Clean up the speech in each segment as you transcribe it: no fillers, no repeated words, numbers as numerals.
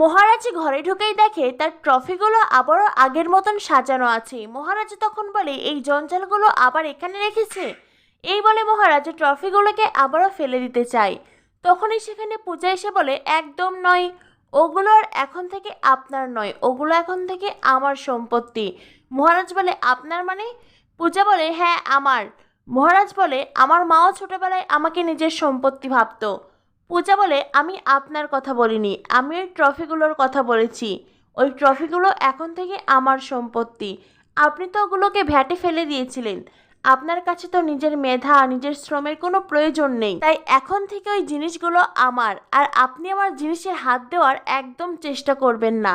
মহারাজ ঘরে ঢুকেই দেখে তার ট্রফিগুলো আবারও আগের মতন সাজানো আছে। মহারাজ তখন বলে, এই জঞ্জালগুলো আবার এখানে রেখেছে। এই বলে মহারাজ ট্রফিগুলোকে আবারও ফেলে দিতে চায়। তখনই সেখানে পূজা এসে বলে, একদম নয়, ওগুলো আর এখন থেকে আপনার নয়, ওগুলো এখন থেকে আমার সম্পত্তি। মহারাজ বলে, আপনার মানে? পূজা বলে, হ্যাঁ আমার। মহারাজ বলে, আমার মাও ছোটবেলায় আমাকে নিজের সম্পত্তি ভাবতো। পূজা বলে, আমি আপনার কথা বলিনি, আমি ওই ট্রফিগুলোর কথা বলেছি। ওই ট্রফিগুলো এখন থেকে আমার সম্পত্তি। আপনি তো ওগুলোকে ভ্যাটে ফেলে দিয়েছিলেন। আপনার কাছে তো নিজের মেধা, নিজের শ্রমের কোনো প্রয়োজন নেই, তাই এখন থেকে ওই জিনিসগুলো আমার। আর আপনি আমার জিনিসে হাত দেওয়ার একদম চেষ্টা করবেন না।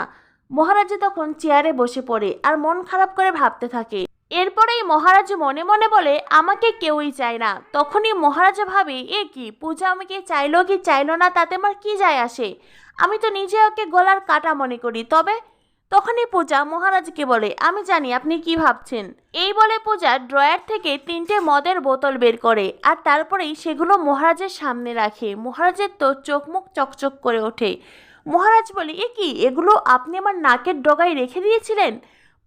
মহারাজ তখন চেয়ারে বসে পড়ে আর মন খারাপ করে ভাবতে থাকে। এরপরেই মহারাজ মনে মনে বলে, আমাকে কেউই চায় না। তখনই মহারাজ ভাবে, এ কি, পূজা আমাকে চাইলো কি চাইলো না তাতে আমার কি যায় আসে? আমি তো নিজে ওকে গলার কাটা মনে করি। তখনই পূজা মহারাজকে বলে, আমি জানি আপনি কি ভাবছেন। এই বলে পূজা ড্রয়ার থেকে 3টে মদের বোতল বের করে আর তারপরেই সেগুলো মহারাজের সামনে রাখে। মহারাজের তো চোখ মুখ চকচক করে ওঠে। মহারাজ বলে, এ কি, এগুলো আপনি আমার নাকের ডগায় রেখে দিয়েছিলেন?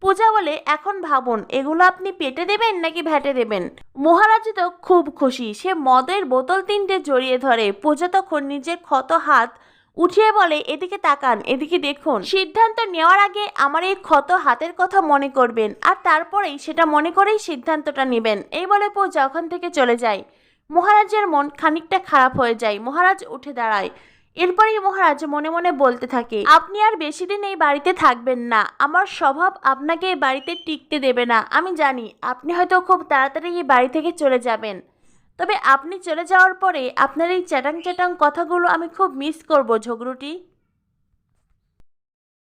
পূজা বলে, এখন ভাবুন, এগুলো আপনি পেটে দেবেন নাকি ভ্যাটে দেবেন? মহারাজ তো খুব খুশি, সে মদের বোতল 3টে জড়িয়ে ধরে। পূজা তখন নিজের ক্ষত হাত উঠিয়ে বলে, এদিকে তাকান, এদিকে দেখুন। সিদ্ধান্ত নেওয়ার আগে আমার এই ক্ষত হাতের কথা মনে করবেন, আর তারপরেই সেটা মনে করেই সিদ্ধান্তটা নেবেন। এই বলে পূজা ওখান থেকে চলে যায়। মহারাজের মন খানিকটা খারাপ হয়ে যায়। মহারাজ উঠে দাঁড়ায়। এরপরেই মহারাজ মনে মনে বলতে থাকে, আপনি আর বেশি দিন এই বাড়িতে থাকবেন না। আমার স্বভাব আপনাকে এই বাড়িতে টিকতে দেবে না। আমি জানি আপনি হয়তো খুব তাড়াতাড়ি এই বাড়ি থেকে চলে যাবেন, তবে আপনি চলে যাওয়ার পরে আপনার এই চ্যাটাং চ্যাটাং কথাগুলো আমি খুব মিস করব ঝগড়ুটি।